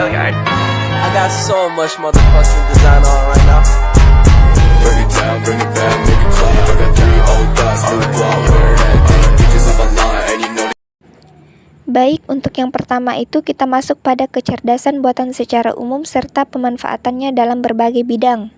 I got so much motherfucking design on right now. Bring it down, bring it back, make it clap. I got 3 old thoughts, new block, wear that thing. Bitches on my line, and you know. Baik, untuk yang pertama itu kita masuk pada kecerdasan buatan secara umum serta pemanfaatannya dalam berbagai bidang.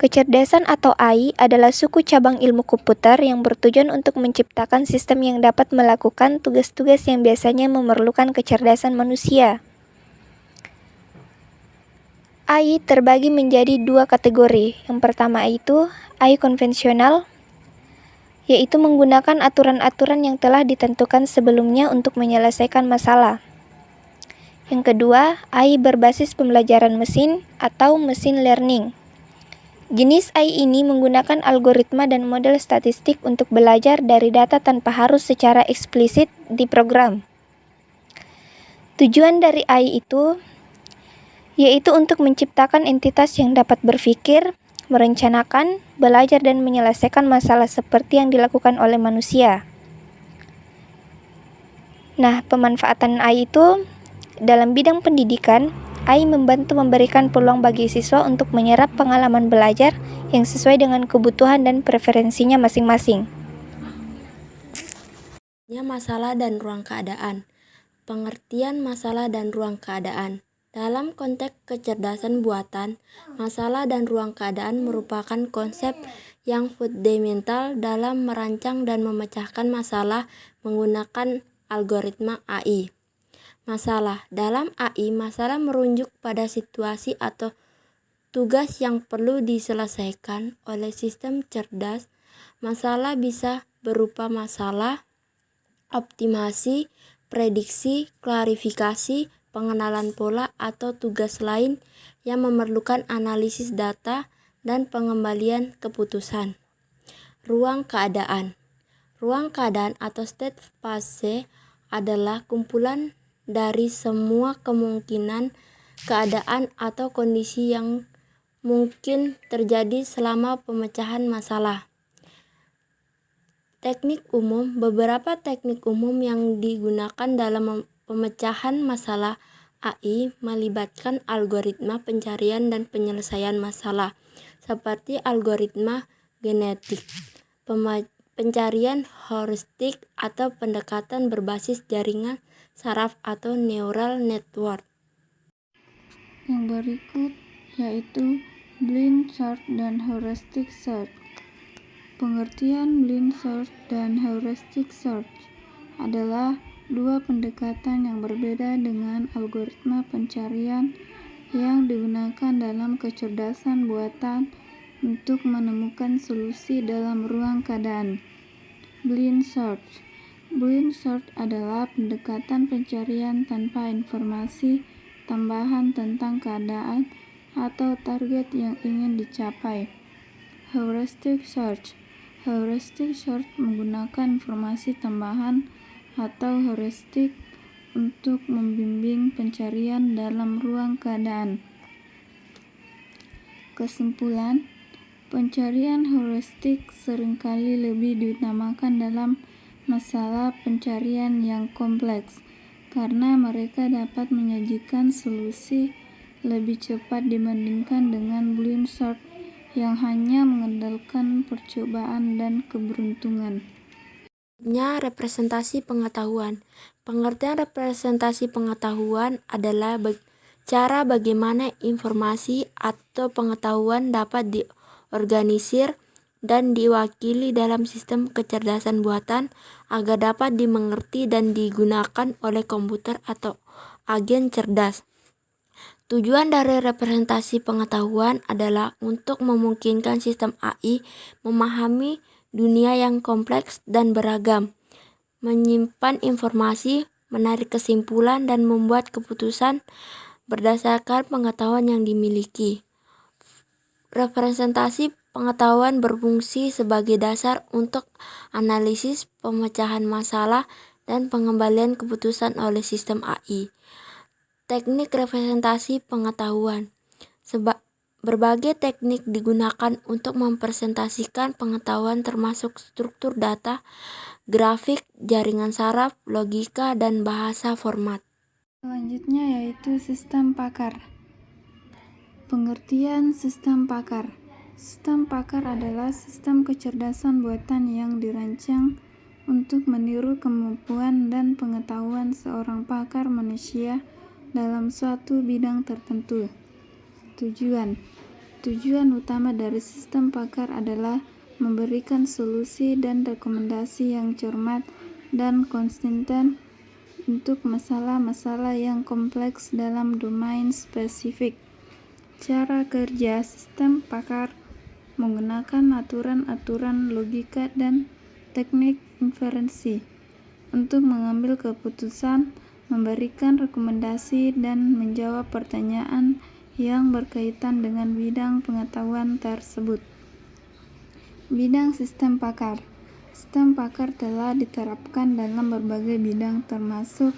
Kecerdasan atau AI adalah suku cabang ilmu komputer yang bertujuan untuk menciptakan sistem yang dapat melakukan tugas-tugas yang biasanya memerlukan kecerdasan manusia. AI terbagi menjadi 2 kategori. Yang pertama itu AI konvensional, yaitu menggunakan aturan-aturan yang telah ditentukan sebelumnya untuk menyelesaikan masalah. Yang kedua, AI berbasis pembelajaran mesin atau machine learning. Jenis AI ini menggunakan algoritma dan model statistik untuk belajar dari data tanpa harus secara eksplisit diprogram. Tujuan dari AI itu yaitu untuk menciptakan entitas yang dapat berpikir, merencanakan, belajar, dan menyelesaikan masalah seperti yang dilakukan oleh manusia. Nah, pemanfaatan AI itu dalam bidang pendidikan, AI membantu memberikan peluang bagi siswa untuk menyerap pengalaman belajar yang sesuai dengan kebutuhan dan preferensinya masing-masing. Masalah dan ruang keadaan. Pengertian masalah dan ruang keadaan. Dalam konteks kecerdasan buatan, masalah dan ruang keadaan merupakan konsep yang fundamental dalam merancang dan memecahkan masalah menggunakan algoritma AI. Masalah. Dalam AI, masalah merujuk pada situasi atau tugas yang perlu diselesaikan oleh sistem cerdas. Masalah bisa berupa masalah, optimasi, prediksi, klarifikasi, pengenalan pola, atau tugas lain yang memerlukan analisis data dan pengembalian keputusan. Ruang keadaan. Ruang keadaan atau state space adalah kumpulan dari semua kemungkinan keadaan atau kondisi yang mungkin terjadi selama pemecahan masalah. Teknik umum. Beberapa teknik umum yang digunakan dalam pemecahan masalah AI melibatkan algoritma pencarian dan penyelesaian masalah, seperti algoritma genetik, pencarian heuristik, atau pendekatan berbasis jaringan saraf atau neural network. Yang berikut yaitu blind search dan heuristic search. Pengertian blind search dan heuristic search adalah 2 pendekatan yang berbeda dengan algoritma pencarian yang digunakan dalam kecerdasan buatan untuk menemukan solusi dalam ruang keadaan. Blind search. Blind search adalah pendekatan pencarian tanpa informasi tambahan tentang keadaan atau target yang ingin dicapai. Heuristic search. Heuristic search menggunakan informasi tambahan atau heuristik untuk membimbing pencarian dalam ruang keadaan. Kesimpulan, pencarian heuristik seringkali lebih diutamakan dalam masalah pencarian yang kompleks karena mereka dapat menyajikan solusi lebih cepat dibandingkan dengan blind search yang hanya mengandalkan percobaan dan keberuntungan. Representasi pengetahuan. Pengertian representasi pengetahuan adalah cara bagaimana informasi atau pengetahuan dapat diorganisir dan diwakili dalam sistem kecerdasan buatan agar dapat dimengerti dan digunakan oleh komputer atau agen cerdas. Tujuan dari representasi pengetahuan adalah untuk memungkinkan sistem AI memahami dunia yang kompleks dan beragam, menyimpan informasi, menarik kesimpulan, dan membuat keputusan berdasarkan pengetahuan yang dimiliki. Representasi pengetahuan berfungsi sebagai dasar untuk analisis, pemecahan masalah, dan pengembalian keputusan oleh sistem AI. Teknik representasi pengetahuan. Berbagai teknik digunakan untuk mempresentasikan pengetahuan termasuk struktur data, grafik, jaringan saraf, logika, dan bahasa format. Selanjutnya yaitu sistem pakar. Pengertian sistem pakar. Sistem pakar adalah sistem kecerdasan buatan yang dirancang untuk meniru kemampuan dan pengetahuan seorang pakar manusia dalam suatu bidang tertentu. Tujuan utama dari sistem pakar adalah memberikan solusi dan rekomendasi yang cermat dan konsisten untuk masalah-masalah yang kompleks dalam domain spesifik. Cara kerja sistem pakar menggunakan aturan-aturan logika dan teknik inferensi untuk mengambil keputusan, memberikan rekomendasi, dan menjawab pertanyaan yang berkaitan dengan bidang pengetahuan tersebut. Bidang sistem pakar. Sistem pakar telah diterapkan dalam berbagai bidang termasuk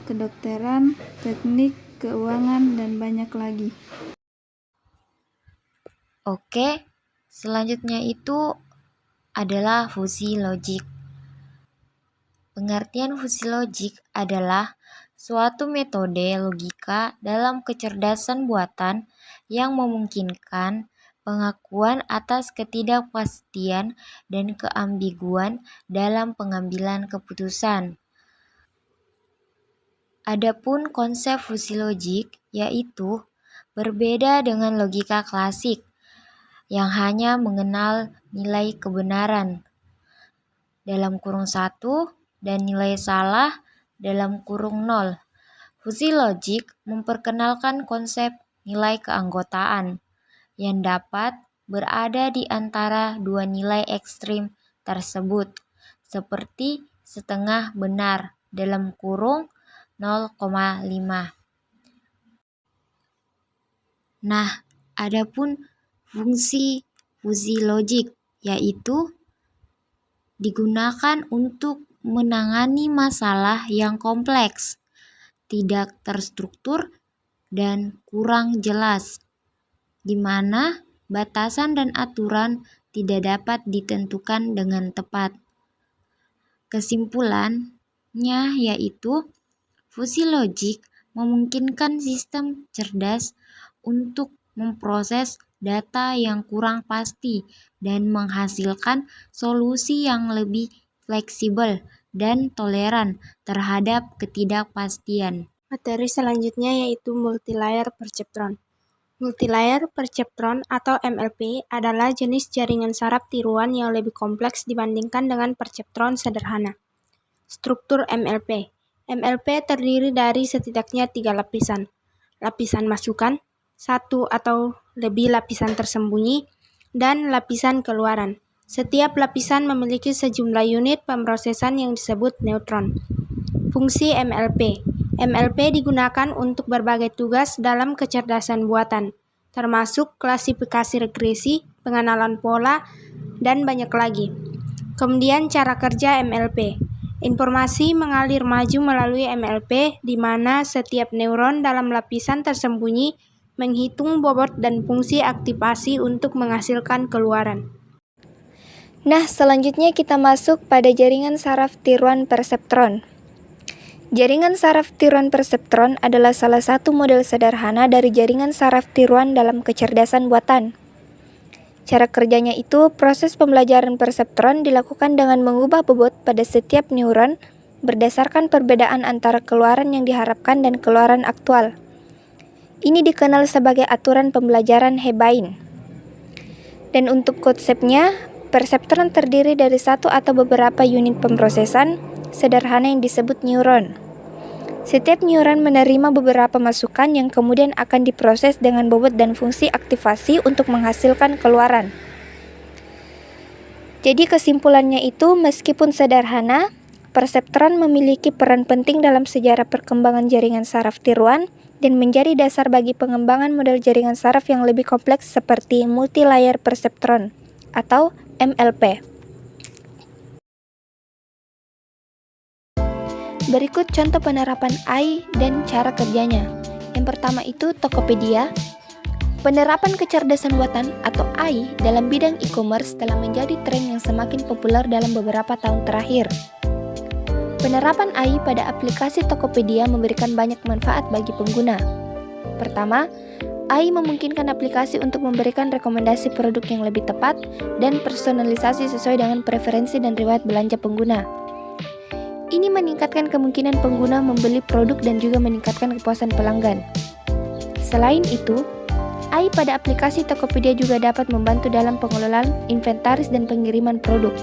kedokteran, teknik, keuangan, dan banyak lagi. Oke, selanjutnya itu adalah fungsi logik. Pengertian fungsi logik adalah suatu metode logika dalam kecerdasan buatan yang memungkinkan pengakuan atas ketidakpastian dan keambiguan dalam pengambilan keputusan. Adapun konsep fungsi logik yaitu berbeda dengan logika klasik yang hanya mengenal nilai kebenaran (1) dan nilai salah (0). Fungsi logik memperkenalkan konsep nilai keanggotaan yang dapat berada di antara dua nilai ekstrim tersebut, seperti setengah benar (0,5). Nah, adapun fungsi logik yaitu digunakan untuk menangani masalah yang kompleks, tidak terstruktur, dan kurang jelas, di mana batasan dan aturan tidak dapat ditentukan dengan tepat. Kesimpulannya yaitu fungsi logik memungkinkan sistem cerdas untuk memproses data yang kurang pasti dan menghasilkan solusi yang lebih fleksibel dan toleran terhadap ketidakpastian. Materi selanjutnya yaitu multilayer perceptron. Multilayer perceptron atau MLP adalah jenis jaringan saraf tiruan yang lebih kompleks dibandingkan dengan perceptron sederhana. Struktur MLP. MLP terdiri dari setidaknya 3 lapisan. Lapisan masukan, 1 atau lebih lapisan tersembunyi, dan lapisan keluaran. Setiap lapisan memiliki sejumlah unit pemrosesan yang disebut neutron. Fungsi MLP. MLP digunakan untuk berbagai tugas dalam kecerdasan buatan, termasuk klasifikasi regresi, pengenalan pola, dan banyak lagi. Kemudian cara kerja MLP. Informasi mengalir maju melalui MLP di mana setiap neuron dalam lapisan tersembunyi menghitung bobot dan fungsi aktivasi untuk menghasilkan keluaran. Nah, selanjutnya kita masuk pada jaringan saraf tiruan perseptron. Jaringan saraf tiruan perseptron adalah salah satu model sederhana dari jaringan saraf tiruan dalam kecerdasan buatan. Cara kerjanya itu, proses pembelajaran perseptron dilakukan dengan mengubah bobot pada setiap neuron berdasarkan perbedaan antara keluaran yang diharapkan dan keluaran aktual. Ini dikenal sebagai aturan pembelajaran Hebbain. Dan untuk konsepnya, perseptron terdiri dari satu atau beberapa unit pemrosesan sederhana yang disebut neuron. Setiap neuron menerima beberapa masukan yang kemudian akan diproses dengan bobot dan fungsi aktivasi untuk menghasilkan keluaran. Jadi kesimpulannya itu, meskipun sederhana, perseptron memiliki peran penting dalam sejarah perkembangan jaringan saraf tiruan dan menjadi dasar bagi pengembangan model jaringan saraf yang lebih kompleks seperti multilayer perseptron atau MLP. Berikut contoh penerapan AI dan cara kerjanya. Yang pertama itu Tokopedia. Penerapan kecerdasan buatan atau AI dalam bidang e-commerce telah menjadi tren yang semakin populer dalam beberapa tahun terakhir. Penerapan AI pada aplikasi Tokopedia memberikan banyak manfaat bagi pengguna. Pertama, AI memungkinkan aplikasi untuk memberikan rekomendasi produk yang lebih tepat dan personalisasi sesuai dengan preferensi dan riwayat belanja pengguna. Ini meningkatkan kemungkinan pengguna membeli produk dan juga meningkatkan kepuasan pelanggan. Selain itu, AI pada aplikasi Tokopedia juga dapat membantu dalam pengelolaan inventaris dan pengiriman produk.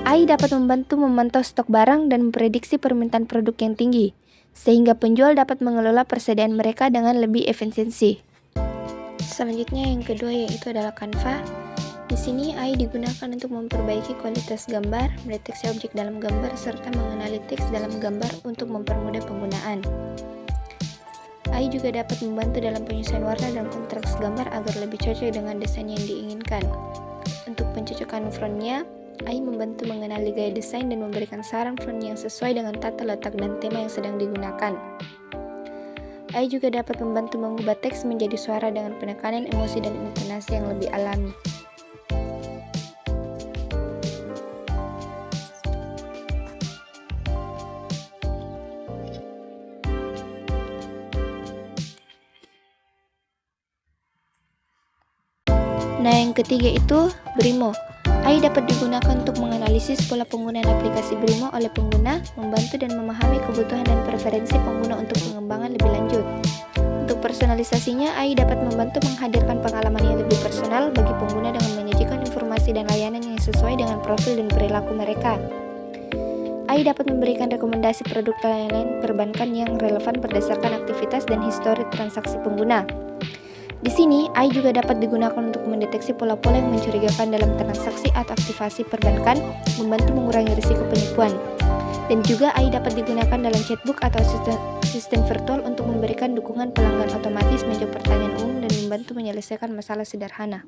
AI dapat membantu memantau stok barang dan memprediksi permintaan produk yang tinggi, sehingga penjual dapat mengelola persediaan mereka dengan lebih efisiensi. Selanjutnya yang kedua yaitu adalah Canva. Di sini AI digunakan untuk memperbaiki kualitas gambar, mendeteksi objek dalam gambar, serta mengenali teks dalam gambar untuk mempermudah penggunaan. AI juga dapat membantu dalam penyusuan warna dan kontras gambar agar lebih cocok dengan desain yang diinginkan. Untuk pencocokan fontnya, AI membantu mengenali gaya desain dan memberikan saran font yang sesuai dengan tata letak dan tema yang sedang digunakan. AI juga dapat membantu mengubah teks menjadi suara dengan penekanan emosi dan intonasi yang lebih alami. Nah, yang ketiga itu Brimo. AI dapat digunakan untuk menganalisis pola penggunaan aplikasi Brimo oleh pengguna, membantu dan memahami kebutuhan dan preferensi pengguna untuk pengembangan lebih lanjut. Untuk personalisasinya, AI dapat membantu menghadirkan pengalaman yang lebih personal bagi pengguna dengan menyajikan informasi dan layanan yang sesuai dengan profil dan perilaku mereka. AI dapat memberikan rekomendasi produk layanan perbankan yang relevan berdasarkan aktivitas dan histori transaksi pengguna. Di sini, AI juga dapat digunakan untuk mendeteksi pola-pola yang mencurigakan dalam transaksi atau aktivasi perbankan, membantu mengurangi risiko penipuan. Dan juga AI dapat digunakan dalam chatbot atau sistem virtual untuk memberikan dukungan pelanggan otomatis, menjawab pertanyaan umum, dan membantu menyelesaikan masalah sederhana.